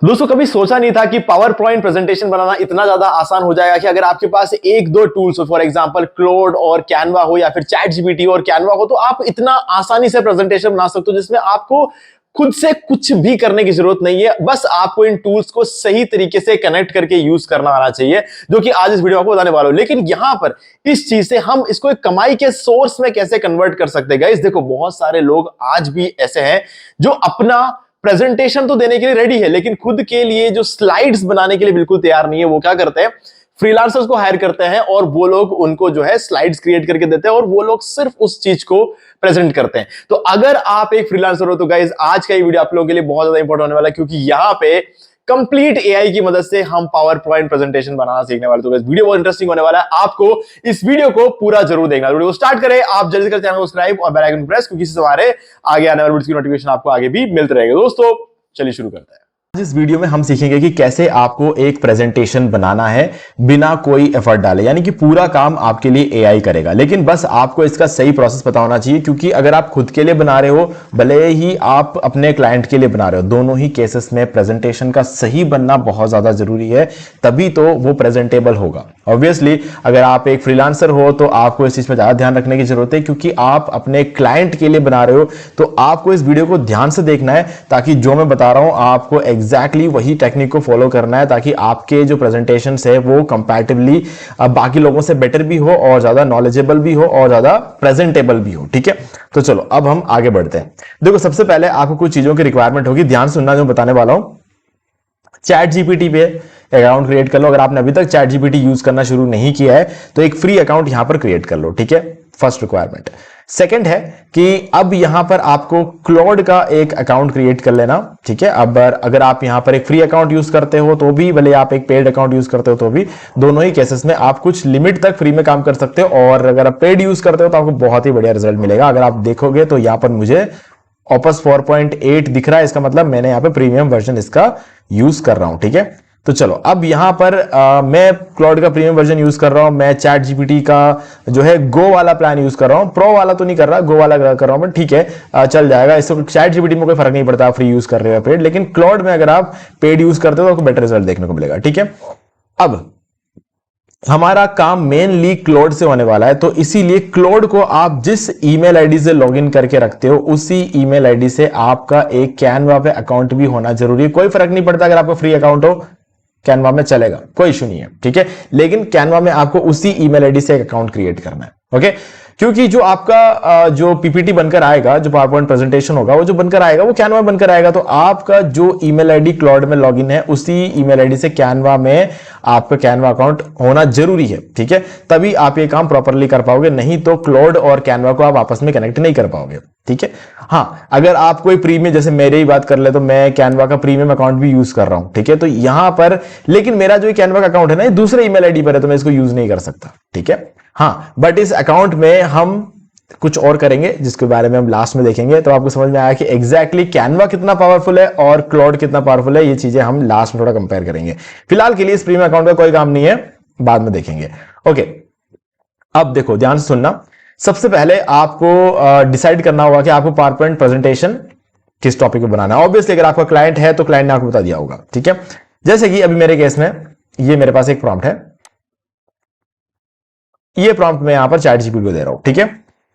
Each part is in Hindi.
दोस्तों कभी सोचा नहीं था कि पावर पॉइंट प्रेजेंटेशन बनाना इतना ज्यादा आसान हो जाएगा कि अगर आपके पास एक दो टूल्स हो, फॉर एग्जांपल क्लोड और कैनवा हो या फिर चैट जीपीटी और कैनवा हो, तो आप इतना आसानी से प्रेजेंटेशन बना सकते हो जिसमें आपको खुद से कुछ भी करने की जरूरत नहीं है। बस आपको इन टूल्स को सही तरीके से कनेक्ट करके यूज करना आना चाहिए, जो कि आज इस वीडियो में आपको बताने वाला हूं। लेकिन यहां पर इस चीज से हम इसको एक कमाई के सोर्स में कैसे कन्वर्ट कर सकते हैं। गाइस देखो, बहुत सारे लोग आज भी ऐसे हैं जो अपना प्रेजेंटेशन तो देने के लिए रेडी है, लेकिन खुद के लिए जो स्लाइड्स बनाने के लिए बिल्कुल तैयार नहीं है। वो क्या करते हैं, फ्रीलांसर्स को हायर करते हैं और वो लोग उनको जो है स्लाइड्स क्रिएट करके देते हैं और वो लोग सिर्फ उस चीज को प्रेजेंट करते हैं। तो अगर आप एक फ्रीलांसर हो तो गाइज आज का ये वीडियो आप लोगों के लिए बहुत ज्यादा इंपॉर्टेंट होने वाला है, क्योंकि यहां पे कंप्लीट एआई की मदद से हम पावर पॉइंट प्रेजेंटेशन बनाना सीखने वाले। तो वीडियो बहुत इंटरेस्टिंग होने वाला है, आपको इस वीडियो को पूरा जरूर देखना। वीडियो को स्टार्ट करें, आप जल्दी कर चैनल को सब्सक्राइब और बेल आइकन प्रेस, क्योंकि इससे हमारे आगे आने वाले वीडियो की नोटिफिकेशन आपको आगे भी मिलते रहेगा। दोस्तों चलिए शुरू करते हैं। इस वीडियो में हम सीखेंगे कि कैसे आपको एक प्रेजेंटेशन बनाना है बिना कोई एफर्ट डाले, यानी कि पूरा काम आपके लिए एआई करेगा। लेकिन बस आपको इसका सही प्रोसेस पता होना चाहिए, क्योंकि अगर आप खुद के लिए बना रहे हो, भले ही आप अपने क्लाइंट के लिए बना रहे हो, दोनों ही केसेस में प्रेजेंटेशन का सही बनना बहुत ज्यादा जरूरी है, तभी तो वो प्रेजेंटेबल होगा। ऑब्वियसली अगर आप एक फ्रीलांसर हो तो आपको इस चीज पर ज्यादा ध्यान रखने की जरूरत है, क्योंकि आप अपने क्लाइंट के लिए बना रहे हो। तो आपको इस वीडियो को ध्यान से देखना है, ताकि जो मैं बता रहा हूं आपको एग्जैक्टली वही टेक्निक को फॉलो करना है, ताकि आपके जो प्रेजेंटेशन है वो कंपैरेटिवली बाकी लोगों से बेटर भी हो और ज्यादा नॉलेजेबल भी हो और ज्यादा प्रेजेंटेबल भी हो। ठीक है, तो चलो अब हम आगे बढ़ते हैं। देखो, सबसे पहले आपको कुछ चीजों की रिक्वायरमेंट होगी, ध्यान सुनना जो बताने वाला हूं। चैट जीपीटी पे अकाउंट क्रिएट कर लो। अगर आपने अभी तक चैट जीपीटी यूज करना शुरू नहीं किया है तो एक फ्री अकाउंट यहां पर क्रिएट कर लो। ठीक है, फर्स्ट रिक्वायरमेंट। सेकंड है कि अब यहां पर आपको क्लॉड का एक अकाउंट क्रिएट कर लेना। ठीक है, अब अगर आप यहां पर एक फ्री अकाउंट यूज करते हो तो भी, भले आप एक पेड अकाउंट यूज करते हो तो भी, दोनों ही केसेस में आप कुछ लिमिट तक फ्री में काम कर सकते हो। और अगर आप पेड यूज करते हो तो आपको बहुत ही बढ़िया रिजल्ट मिलेगा। अगर आप देखोगे तो यहां पर मुझे ऑपस 4.8 दिख रहा है, इसका मतलब मैंने यहां पे प्रीमियम वर्जन इसका यूज कर रहा हूं। ठीक है, तो चलो अब यहां पर मैं क्लाउड का प्रीमियम वर्जन यूज कर रहा हूं। मैं चैट जीपीटी का जो है गो वाला प्लान यूज कर रहा हूं, प्रो वाला तो नहीं कर रहा, गो वाला कर रहा हूं। बट ठीक है, चल जाएगा। इससे चैट जीपीटी में कोई फर्क नहीं पड़ता फ्री यूज कर रहे हो पेड, लेकिन क्लाउड में अगर आप पेड यूज करते हो तो आपको बेटर रिजल्ट देखने को मिलेगा। ठीक है, अब हमारा काम मेनली क्लोड से होने वाला है, तो इसीलिए क्लोड को आप जिस ईमेल आईडी से लॉगिन करके रखते हो उसी ईमेल आईडी से आपका एक कैनवा पे अकाउंट भी होना जरूरी है। कोई फर्क नहीं पड़ता, अगर आपका फ्री अकाउंट हो कैनवा में चलेगा, कोई इशू नहीं है। ठीक है, लेकिन कैनवा में आपको उसी ईमेल आईडी से एक अकाउंट क्रिएट करना है। ओके, क्योंकि जो आपका जो पीपीटी बनकर आएगा, जो पावर पॉइंट प्रेजेंटेशन होगा, वो जो बनकर आएगा वो कैनवा बनकर आएगा। तो आपका जो ईमेल आईडी क्लाउड में लॉगिन है उसी ईमेल आईडी से कैनवा में आपका कैनवा अकाउंट होना जरूरी है। ठीक है, तभी आप ये काम प्रॉपरली कर पाओगे, नहीं तो क्लाउड और कैनवा को आप आपस में कनेक्ट नहीं कर पाओगे। ठीक है, हाँ, अगर आप कोई प्रीमियम, जैसे मेरे ही बात कर ले तो मैं कैनवा का प्रीमियम अकाउंट भी यूज कर रहा हूं। ठीक है, तो यहां पर लेकिन मेरा जो कैनवा का अकाउंट है ना, ये दूसरे ईमेल आईडी पर है, तो मैं इसको यूज नहीं कर सकता। ठीक है, हाँ, बट इस अकाउंट में हम कुछ और करेंगे जिसके बारे में हम लास्ट में देखेंगे, तो आपको समझ में आया कि एग्जैक्टली कैनवा कितना पावरफुल है और क्लाउड कितना पावरफुल है। ये चीजें हम लास्ट में थोड़ा कंपेयर करेंगे। फिलहाल के लिए इस प्रीमियम अकाउंट का कोई काम नहीं है, बाद में देखेंगे। ओके, अब देखो ध्यान से सुनना। सबसे पहले आपको डिसाइड करना होगा कि आपको पावर पॉइंट प्रेजेंटेशन किस टॉपिक पे बनाना है। ऑब्वियसली अगर आपका क्लाइंट है तो क्लाइंट ने आपको बता दिया होगा। ठीक है, जैसे कि अभी मेरे केस में ये मेरे पास एक प्रॉम्प्ट है, ये प्रॉम्प्ट मैं यहां पर चैट जीपीटी को दे रहा हूं। ठीक है,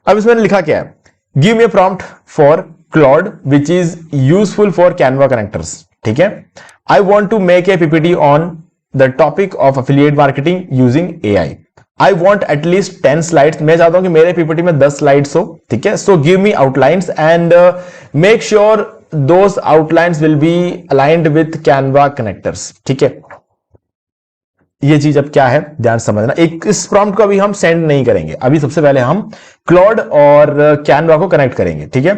अब इसमें लिखा क्या है, give me a prompt for Claude which is useful for Canva connectors. ठीक है, I want to make a PPT on the topic of affiliate marketing using AI. I want at least 10 slides. मैं चाहता हूं कि मेरे पीपीटी में 10 स्लाइड्स हो। ठीक है, so give me outlines and make sure those outlines will be aligned with Canva connectors. ठीक है, ये चीज अब क्या है ध्यान समझना। एक इस प्रॉम्प्ट को अभी हम सेंड नहीं करेंगे, अभी सबसे पहले हम क्लाउड और कैनवा को कनेक्ट करेंगे। ठीक है,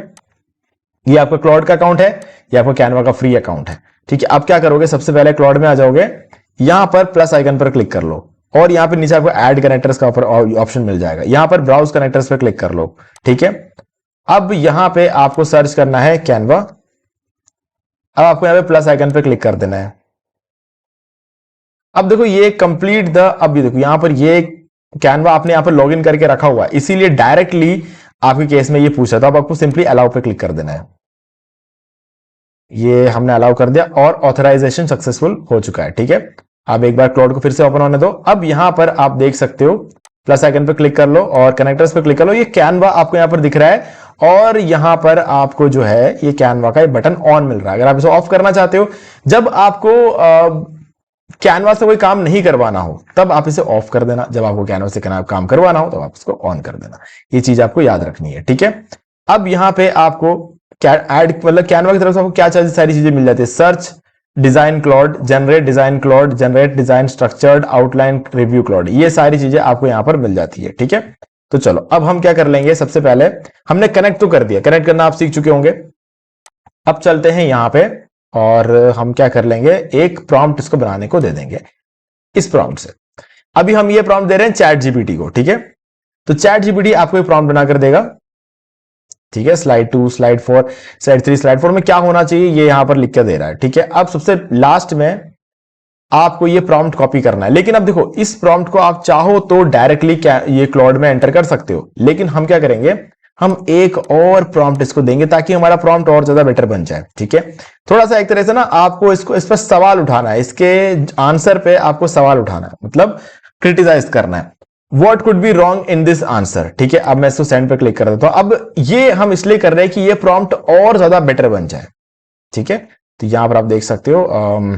ये आपका क्लाउड का अकाउंट है, ये आपका कैनवा का फ्री अकाउंट है। ठीक है, अब क्या करोगे, सबसे पहले क्लाउड में आ जाओगे, यहां पर प्लस आइकन पर क्लिक कर लो और यहां पर नीचे आपको ऐड कनेक्टर्स का ऑप्शन मिल जाएगा, यहां पर ब्राउज कनेक्टर्स पर क्लिक कर लो। ठीक है, अब यहां पे आपको सर्च करना है कैनवा। अब आपको यहां पे प्लस आइकन पर क्लिक कर देना है। अब देखो ये कंप्लीट द, अब ये देखो यहां पर ये कैनवा आपने यहां पर लॉगिन करके रखा हुआ है, इसीलिए डायरेक्टली आपके केस में ये पूछा था। अब आपको सिंपली अलाउ पे क्लिक कर देना है। ये हमने अलाउ कर दिया और ऑथराइजेशन सक्सेसफुल हो चुका है। ठीक है, अब एक बार क्लाउड को फिर से ओपन होने दो। अब यहां पर आप देख सकते हो प्लस आइकन पर क्लिक कर लो और कनेक्टर्स पर क्लिक कर लो। ये कैनवा आपको यहां पर दिख रहा है और यहां पर आपको जो है ये कैनवा का बटन ऑन मिल रहा है। अगर आप इसे ऑफ करना चाहते हो, जब आपको कैनवा से कोई काम नहीं करवाना हो तब आप इसे ऑफ कर देना, जब आपको कैनवा से काम करवाना हो तो आप इसको ऑन कर देना। ये चीज आपको याद रखनी है। ठीक है, अब यहां पे आपको ऐड मतलब कैनवा की तरफ से आपको क्या सारी चीजें मिल जाती है। Search design Claude, generate design Claude, generate design structured, outline review Claude, ये सारी चीजें आपको यहां पर मिल जाती है। ठीक है, तो चलो अब हम क्या कर लेंगे, सबसे पहले हमने कनेक्ट तो कर दिया, कनेक्ट करना आप सीख चुके होंगे। अब चलते हैं यहां पे और हम क्या कर लेंगे, एक प्रॉम्प्ट इसको बनाने को दे देंगे इस प्रॉम्प्ट से। अभी हम ये प्रॉम्प्ट दे रहे हैं चैट जीपीटी को। ठीक है, तो चैट जीपीटी आपको एक प्रॉम्प्ट बनाकर देगा। ठीक है, स्लाइड 2, स्लाइड 4, स्लाइड 3, स्लाइड 4 में क्या होना चाहिए ये यहां पर लिख कर दे रहा है। ठीक है, अब सबसे लास्ट में आपको ये प्रॉम्प्ट कॉपी करना है। लेकिन अब देखो, इस प्रॉम्प्ट को आप चाहो तो डायरेक्टली ये क्लाउड में एंटर कर सकते हो, लेकिन हम क्या करेंगे, हम एक और प्रॉम्प्ट इसको देंगे ताकि हमारा प्रॉम्प्ट और ज्यादा बेटर बन जाए। ठीक है, थोड़ा सा एक तरह से ना आपको इस पर सवाल उठाना है, इसके आंसर पे आपको सवाल उठाना है, मतलब क्रिटिसाइज करना है। What could be wrong in this answer? ठीक है, अब मैं इसको सेंड पे क्लिक कर देता हूं। अब ये हम इसलिए कर रहे हैं कि ये प्रॉम्प्ट और ज्यादा बेटर बन जाए। ठीक है, तो यहां पर आप देख सकते हो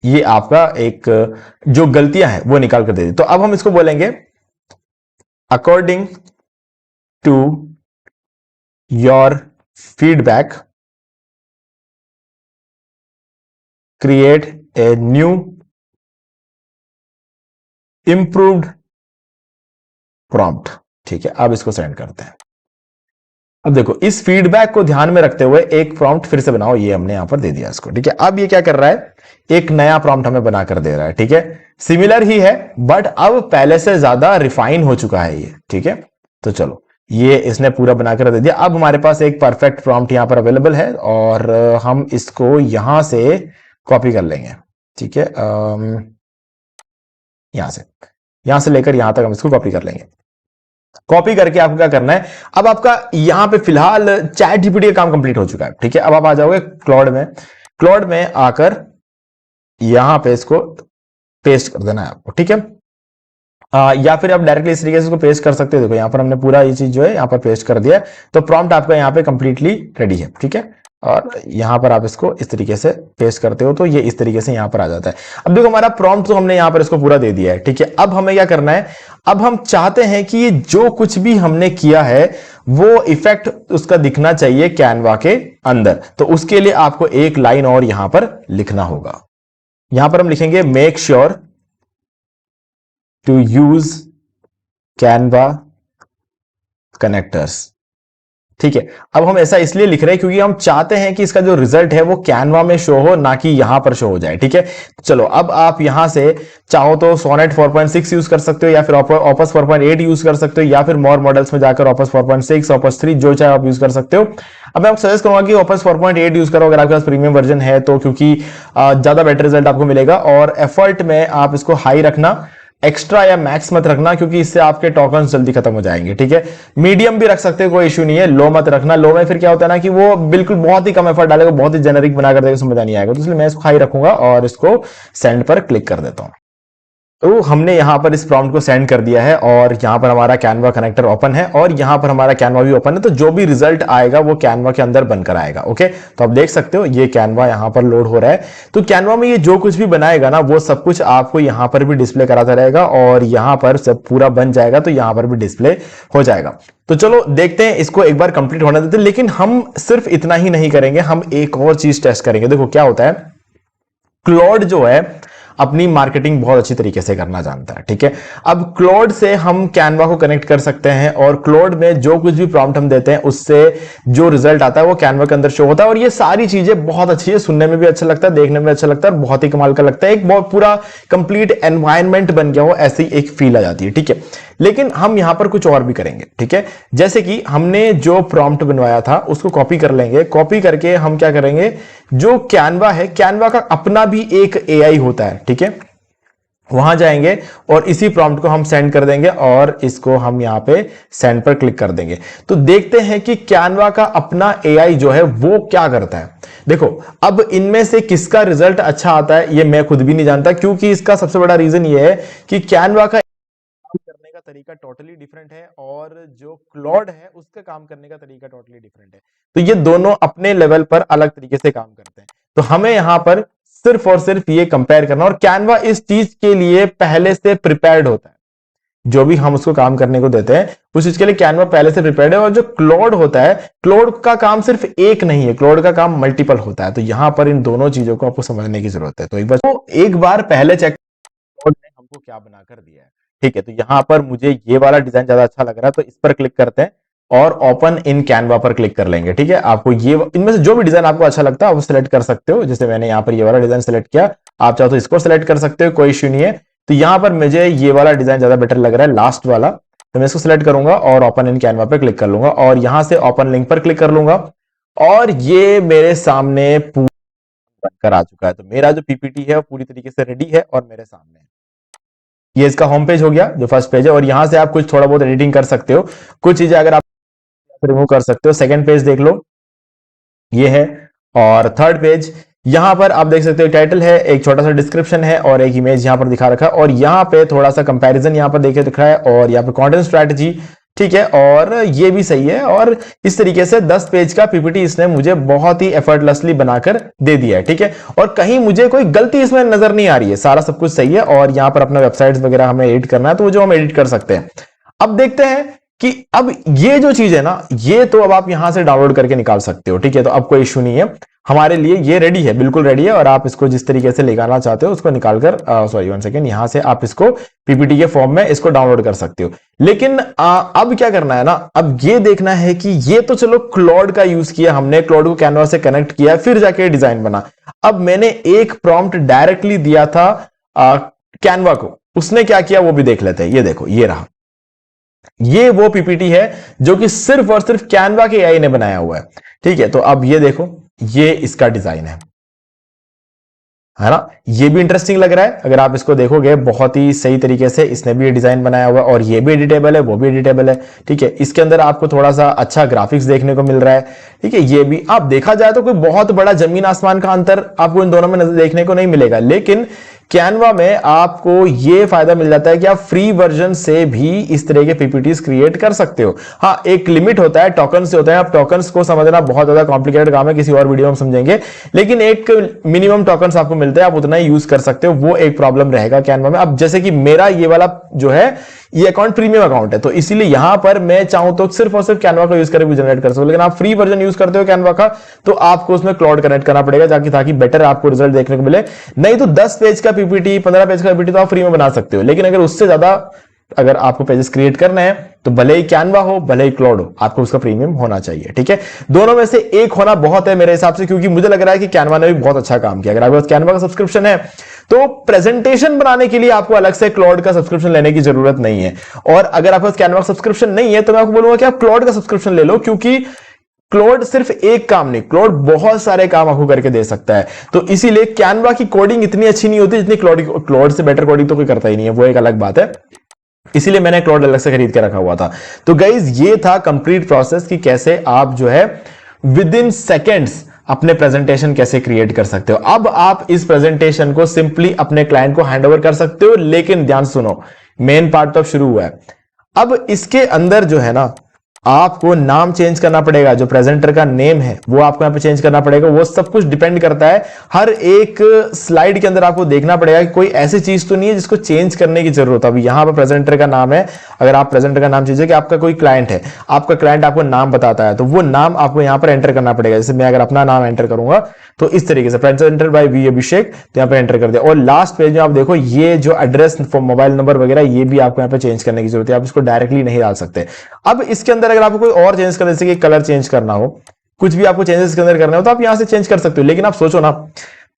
ये आपका एक जो गलतियां हैं वो निकाल कर दे दी। तो अब हम इसको बोलेंगे according to your feedback create a new improved prompt. ठीक है, अब इसको सेंड करते हैं। अब देखो, इस फीडबैक को ध्यान में रखते हुए एक प्रॉम्प्ट फिर से बनाओ, ये हमने यहां पर दे दिया इसको। ठीक है, अब ये क्या कर रहा है, एक नया प्रॉम्प्ट हमें बनाकर दे रहा है। ठीक है, सिमिलर ही है बट अब पहले से ज्यादा रिफाइन हो चुका है ये। ठीक है, तो चलो ये इसने पूरा बनाकर दे दिया। अब हमारे पास एक परफेक्ट प्रॉम्प्ट यहां पर अवेलेबल है और हम इसको यहां से कॉपी कर लेंगे। ठीक है, यहां से लेकर यहां तक हम इसको कॉपी कर लेंगे। कॉपी करके आपको क्या करना है, अब आपका यहां पे फिलहाल चैट जीपीटी का काम कंप्लीट हो चुका है। ठीक है, अब आप आ जाओगे क्लाउड में आकर यहां पे इसको पेस्ट कर देना है आपको। ठीक है, या फिर आप डायरेक्टली इस तरीके से इसको पेस्ट कर सकते हो। देखो यहां पर हमने पूरा ये चीज जो है यहां पर पेस्ट कर दिया है, तो प्रॉम्प्ट आपका यहां पे कंप्लीटली रेडी है। ठीक है, और यहां पर आप इसको इस तरीके से पेस्ट करते हो तो ये इस तरीके से यहां पर आ जाता है। अब देखो हमारा प्रॉम्प्ट तो हमने यहां पर इसको पूरा दे दिया है। ठीक है, अब हमें क्या करना है, अब हम चाहते हैं कि जो कुछ भी हमने किया है वो इफेक्ट उसका दिखना चाहिए कैनवा के अंदर। तो उसके लिए आपको एक लाइन और यहां पर लिखना होगा। यहां पर हम लिखेंगे make sure to use Canva connectors. ठीक है, अब हम ऐसा इसलिए लिख रहे हैं क्योंकि हम चाहते हैं कि इसका जो रिजल्ट है वो कैनवा में शो हो, ना कि यहां पर शो हो जाए। ठीक है, चलो अब आप यहां से चाहो तो सोनेट 4.6 यूज कर सकते हो या फिर ओपस 4.8 यूज कर सकते हो या फिर मोर मॉडल्स में जाकर ओपस 4.6, ओपस 3 जो चाहे आप यूज कर सकते हो। अब मैं आपको सजेस्ट करूंगा कि ओपस 4.8 यूज करो अगर आपके पास प्रीमियम वर्जन है तो, क्योंकि ज्यादा बेटर रिजल्ट आपको मिलेगा। और एफर्ट में आप इसको हाई रखना, एक्स्ट्रा या मैक्स मत रखना क्योंकि इससे आपके टोकन जल्दी खत्म हो जाएंगे। ठीक है, मीडियम भी रख सकते हो, कोई इश्यू नहीं है, लो मत रखना। लो में फिर क्या होता है ना कि वो बिल्कुल बहुत ही कम एफर्ट डालेगा, बहुत ही जेनरिक बना कर देगा, समझ नहीं आएगा। तो इसलिए मैं इसको हाई रखूंगा और इसको सेंड पर क्लिक कर देता हूं। तो हमने यहां पर इस प्रॉम्प्ट को सेंड कर दिया है और यहां पर हमारा कैनवा कनेक्टर ओपन है और यहां पर हमारा कैनवा भी ओपन है। तो जो भी रिजल्ट आएगा वो कैनवा के अंदर बनकर आएगा। ओके, तो आप देख सकते हो ये कैनवा यहां पर लोड हो रहा है। तो कैनवा में ये जो कुछ भी बनाएगा ना वो सब कुछ आपको यहां पर भी डिस्प्ले कराता रहेगा और यहां पर सब पूरा बन जाएगा तो यहां पर भी डिस्प्ले हो जाएगा। तो चलो देखते हैं, इसको एक बार कंप्लीट होने देते हैं। लेकिन हम सिर्फ इतना ही नहीं करेंगे, हम एक और चीज टेस्ट करेंगे। देखो क्या होता है, क्लॉड जो है अपनी मार्केटिंग बहुत अच्छी तरीके से करना जानता है। ठीक है, अब क्लॉड से हम कैनवा को कनेक्ट कर सकते हैं और क्लॉड में जो कुछ भी प्रॉम्प्ट हम देते हैं उससे जो रिजल्ट आता है वो कैनवा के अंदर शो होता है। और ये सारी चीजें बहुत अच्छी है, सुनने में भी अच्छा लगता है, देखने में अच्छा लगता है, बहुत ही कमाल का लगता है। एक बहुत पूरा कंप्लीट एनवायरनमेंट बन गया हो ऐसी एक फील आ जाती है। ठीक है, लेकिन हम यहां पर कुछ और भी करेंगे। ठीक है, जैसे कि हमने जो प्रॉम्प्ट बनवाया था उसको कॉपी कर लेंगे। कॉपी करके हम क्या करेंगे, जो कैनवा है, कैनवा का अपना भी एक एआई होता है। ठीक है, वहां जाएंगे और इसी प्रॉम्प्ट को हम सेंड कर देंगे और इसको हम यहां पे सेंड पर क्लिक कर देंगे। तो देखते हैं कि कैनवा का अपना एआई जो है वो क्या करता है। देखो, अब इनमें से किसका रिजल्ट अच्छा आता है ये मैं खुद भी नहीं जानता, क्योंकि इसका सबसे बड़ा रीजन ये है कि कैनवा का करने का तरीका टोटली डिफरेंट है और जो क्लॉड है उसका काम करने का तरीका टोटली डिफरेंट है। तो ये दोनों अपने लेवल पर अलग तरीके से काम करते हैं। तो हमें यहां पर सिर्फ और सिर्फ ये कंपेयर करना, और कैनवा इस चीज के लिए पहले से प्रिपेयर्ड होता है। जो भी हम उसको काम करने को देते हैं उस चीज के लिए कैनवा पहले से प्रिपेयर्ड है। और जो क्लॉड होता है, क्लॉड का काम सिर्फ एक नहीं है, क्लॉड का काम मल्टीपल होता है। तो यहां पर इन दोनों चीजों को आपको समझने की जरूरत है। तो एक बार पहले चेक क्लॉड ने हमको क्या बनाकर दिया है। ठीक है, तो यहां पर मुझे ये वाला डिजाइन ज्यादा अच्छा लग रहा है, तो इस पर क्लिक करते हैं और ओपन इन कैनवा पर क्लिक कर लेंगे। ठीक है, आपको ये इनमें से जो भी डिजाइन आपको अच्छा लगता है आप सिलेक्ट कर सकते हो। जैसे मैंने यहाँ पर ये वाला डिजाइन सेलेक्ट किया, आप चाहो तो इसको सिलेक्ट कर सकते हो, कोई इश्यू नहीं है। तो यहां पर मुझे ये वाला डिजाइन ज्यादा बेटर लग रहा है, लास्ट वाला। तो मैं इसको सिलेक्ट करूंगा और ओपन इन कैनवा पर क्लिक कर लूंगा और यहां से ओपन लिंक पर क्लिक कर लूंगा और ये मेरे सामने पूरा बनकर आ चुका है। तो मेरा जो पीपीटी है वो पूरी तरीके से रेडी है और मेरे सामने है। ये इसका होम पेज हो गया, जो फर्स्ट पेज है, और यहां से आप कुछ थोड़ा बहुत एडिटिंग कर सकते हो। कुछ चीजें अगर आप रिमूव कर सकते हो। सेकंड पेज देख लो, ये है। और थर्ड पेज, यहां पर आप देख सकते हो टाइटल है, एक छोटा सा डिस्क्रिप्शन है और एक इमेज यहां पर दिखा रखा है। और यहां पे थोड़ा सा कंपैरिजन यहां पर देखिए दिख रहा है और यहां पे कंटेंट स्ट्रैटेजी। ठीक है, और ये भी सही है। और इस तरीके से 10 पेज का पीपीटी इसने मुझे बहुत ही एफर्टलेसली बनाकर दे दिया है। ठीक है, और कहीं मुझे कोई गलती इसमें नजर नहीं आ रही है, सारा सब कुछ सही है। और यहां पर अपना वेबसाइट्स वगैरह हमें एडिट करना है तो वो जो हम एडिट कर सकते हैं। अब देखते हैं कि अब ये जो चीज है ना, ये तो अब आप यहां से डाउनलोड करके निकाल सकते हो। ठीक है, तो अब कोई इश्यू नहीं है, हमारे लिए ये रेडी है, बिल्कुल रेडी है। और आप इसको जिस तरीके से निकालना चाहते हो उसको निकालकर सॉरी 1 सेकेंड, यहां से आप इसको पीपीटी के फॉर्म में इसको डाउनलोड कर सकते हो। लेकिन अब क्या करना है ना, अब ये देखना है कि ये तो चलो क्लॉड का यूज किया हमने, क्लॉड को कैनवा से कनेक्ट किया, फिर जाके डिजाइन बना। अब मैंने एक प्रॉम्प्ट डायरेक्टली दिया था कैनवा को, उसने क्या किया वो भी देख लेते हैं। ये देखो, ये रहा, ये वो पीपीटी है जो कि सिर्फ और सिर्फ कैनवा के एआई ने बनाया हुआ है। ठीक है, तो अब ये देखो, ये इसका डिजाइन है ना। ये भी इंटरेस्टिंग लग रहा है, अगर आप इसको देखोगे बहुत ही सही तरीके से इसने भी ये डिजाइन बनाया हुआ है। और ये भी एडिटेबल है, वो भी एडिटेबल है। ठीक है, इसके अंदर आपको थोड़ा सा अच्छा ग्राफिक्स देखने को मिल रहा है। ठीक है, ये भी आप देखा जाए तो कोई बहुत बड़ा जमीन आसमान का अंतर आपको इन दोनों में देखने को नहीं मिलेगा। लेकिन कैनवा में आपको यह फायदा मिल जाता है कि आप फ्री वर्जन से भी इस तरह के पीपीटीज क्रिएट कर सकते हो। हाँ, एक लिमिट होता है, टोकन से होता है। आप टोकन्स को समझना बहुत ज्यादा कॉम्प्लिकेटेड काम है, किसी और वीडियो में समझेंगे। लेकिन एक मिनिमम टोकन्स आपको मिलते हैं, आप उतना ही यूज कर सकते हो। वो एक प्रॉब्लम रहेगा कैनवा में। अब जैसे कि मेरा ये वाला जो है ये अकाउंट प्रीमियम अकाउंट है, तो इसीलिए यहां पर मैं चाहूं तो सिर्फ और सिर्फ कैनवा का यूज करके भी जनरेट कर सकते हो। लेकिन आप फ्री वर्जन यूज करते हो कैनवा का तो आपको उसमें क्लाउड कनेक्ट करना पड़ेगा ताकि बेटर आपको रिजल्ट देखने को मिले। नहीं तो 10 पेज का पीपीटी, 15 पेज का पीपीटी तो आप फ्री में बना सकते हो। लेकिन अगर उससे ज्यादा अगर आपको पेजेस क्रिएट करना है तो भले ही कैनवा हो भले ही क्लाउड हो, आपको उसका प्रीमियम होना चाहिए। ठीक है, दोनों में से एक होना बहुत है मेरे हिसाब से, क्योंकि मुझे लग रहा है कि कैनवा ने भी बहुत अच्छा काम किया। अगर आपके पास कैनवा का सब्सक्रिप्शन है तो प्रेजेंटेशन बनाने के लिए आपको अलग से क्लाउड का सब्सक्रिप्शन लेने की जरूरत नहीं है। और अगर आपके पास कैनवा का सब्सक्रिप्शन नहीं है तो मैं आपको बोलूंगा कि आप क्लाउड का सब्सक्रिप्शन ले लो, क्योंकि क्लाउड सिर्फ एक काम नहीं, क्लाउड बहुत सारे काम आपको करके दे सकता है। तो इसीलिए कैनवा की कोडिंग इतनी अच्छी नहीं होती जितनी क्लाउड से बेटर कोडिंग तो कोई करता ही नहीं है, वो एक अलग बात है। इसीलिए मैंने क्लाउड अलग से खरीद के रखा हुआ था। तो गाइज ये था कंप्लीट प्रोसेस कि कैसे आप जो है विद इन सेकेंड्स अपने प्रेजेंटेशन कैसे क्रिएट कर सकते हो। अब आप इस प्रेजेंटेशन को सिंपली अपने क्लाइंट को हैंड ओवर कर सकते हो। लेकिन ध्यान सुनो, मेन पार्ट तो अब शुरू हुआ है। अब इसके अंदर जो है ना, आपको नाम चेंज करना पड़ेगा, जो प्रेजेंटर का नेम है वो आपको यहां पे चेंज करना पड़ेगा। वो सब कुछ डिपेंड करता है, हर एक स्लाइड के अंदर आपको देखना पड़ेगा कि कोई ऐसी चीज तो नहीं है जिसको चेंज करने की जरूरत है। अभी यहां पर प्रेजेंटर का नाम है, अगर आप प्रेजेंटर का नाम चीजिए कि आपका कोई क्लाइंट है, आपका क्लाइंट आपको नाम बताता है तो वो नाम आपको यहां पर एंटर करना पड़ेगा। जैसे मैं अगर अपना नाम एंटर करूंगा तो इस तरीके से प्रेजेंटर बाय वी अभिषेक, तो यहां पर एंटर कर दिया। और लास्ट पेज में आप देखो ये जो एड्रेस, मोबाइल नंबर वगैरह ये भी आपको यहां पर चेंज करने की जरूरत है, आप इसको डायरेक्टली नहीं डाल सकते। अब इसके अंदर अगर आपको कोई और चेंज करना, जैसे कि कलर चेंज करना हो, कुछ भी आपको चेंजेस के अंदर करना हो तो आप यहां से चेंज कर सकते हो। लेकिन आप सोचो ना,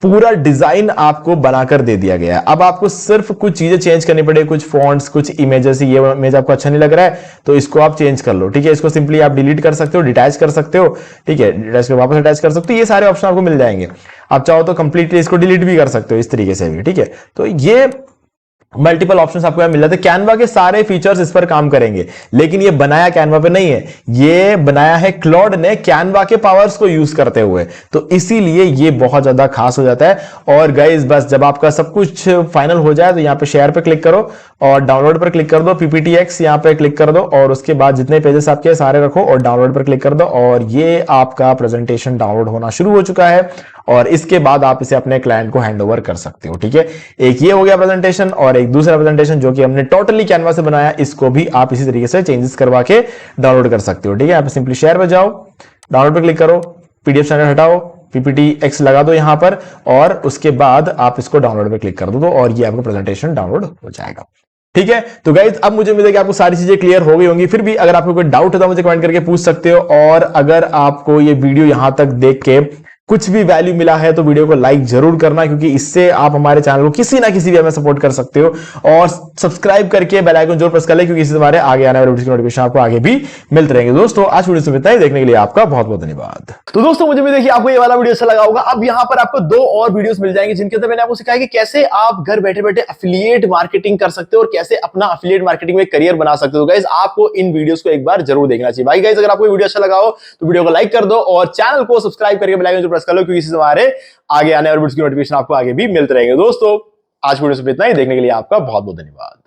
पूरा डिजाइन आपको बनाकर दे दिया गया है। अब आपको सिर्फ कुछ चीजें चेंज करनी पड़ेगी, कुछ फॉन्ट्स, कुछ इमेजेस। ये इमेज आपको अच्छा नहीं लग रहा है तो इसको आप चेंज कर लो। ठीक है, इसको सिंपली आप डिलीट कर सकते हो, डिटैच कर सकते हो। ठीक है, डिटैच कर वापस अटैच कर सकते हो। ये सारे ऑप्शन आपको मिल जाएंगे। आप चाहो तो कंप्लीटली इसको डिलीट भी कर सकते हो इस तरीके से भी। ठीक है, तो ये मल्टीपल ऑप्शंस आपको यहां मिल जाते हैं। कैनवा के सारे फीचर्स इस पर काम करेंगे, लेकिन ये बनाया कैनवा पे नहीं है, ये बनाया है क्लॉड ने कैनवा के पावर्स को यूज करते हुए, तो इसीलिए ये बहुत ज्यादा खास हो जाता है। और गाइस बस जब आपका सब कुछ फाइनल हो जाए तो यहां पे शेयर पे क्लिक करो और डाउनलोड पर क्लिक कर दो, PPTX यहां पे क्लिक कर दो और उसके बाद जितने पेजेस आपके सारे रखो और डाउनलोड पर क्लिक कर दो और ये आपका प्रेजेंटेशन डाउनलोड होना शुरू हो चुका है। और इसके बाद आप इसे अपने क्लाइंट को हैंड ओवर कर सकते हो। ठीक है, एक ये हो गया प्रेजेंटेशन, और एक दूसरा प्रेजेंटेशन जो कि हमने टोटली कैनवा से बनाया, इसको भी आप इसी तरीके से चेंजेस करवा के डाउनलोड कर सकते हो। ठीक है, आप सिंपली शेयर पे जाओ, डाउनलोड पे क्लिक करो, PDF स्टैंडर्ड हटाओ, PPTX लगा दो यहां पर और उसके बाद आप इसको डाउनलोड पे क्लिक कर दो और ये आपका प्रेजेंटेशन डाउनलोड हो जाएगा। ठीक है, तो गाइज अब मुझे उम्मीद है कि आपको सारी चीजें क्लियर हो गई होंगी। फिर भी अगर आपको कोई डाउट है तो मुझे कमेंट करके पूछ सकते हो, और अगर आपको ये वीडियो यहां तक देख के कुछ भी वैल्यू मिला है तो वीडियो को लाइक जरूर करना, क्योंकि इससे आप हमारे चैनल को किसी ना किसी वे में सपोर्ट कर सकते हो। और सब्सक्राइब करके बेल आइकन जरूर प्रेस कर ले, क्योंकि इससे हमारे आगे आने वाले वीडियो की नोटिफिकेशन आपको आगे भी मिलते रहेंगे। दोस्तों आज वीडियो में इतना ही, देखने के लिए आपका बहुत बहुत धन्यवाद। तो दोस्तों मुझे भी देखिए आपको ये वाला वीडियो अच्छा लगा होगा। अब यहाँ पर आपको 2 और वीडियोस मिल जाएंगे जिनके अंदर मैंने आपको सिखाया कि कैसे आप घर बैठे बैठे एफिलिएट मार्केटिंग कर सकते हो और कैसे अपना एफिलिएट मार्केटिंग में करियर बना सकते हो। गाइस आपको इन वीडियोस को एक बार जरूर देखना चाहिए। भाई गाइस अगर आपको वीडियो अच्छा लगा हो तो वीडियो को लाइक कर दो और चैनल को सब्सक्राइब करके बेल आइकन जरूर प्रेस कर लो, क्योंकि इससे हमारे आगे आने वाले वीडियोस की नोटिफिकेशन आपको आगे भी मिलते रहेंगे। दोस्तों आज वीडियो से इतना ही, देखने के लिए आपका बहुत बहुत धन्यवाद।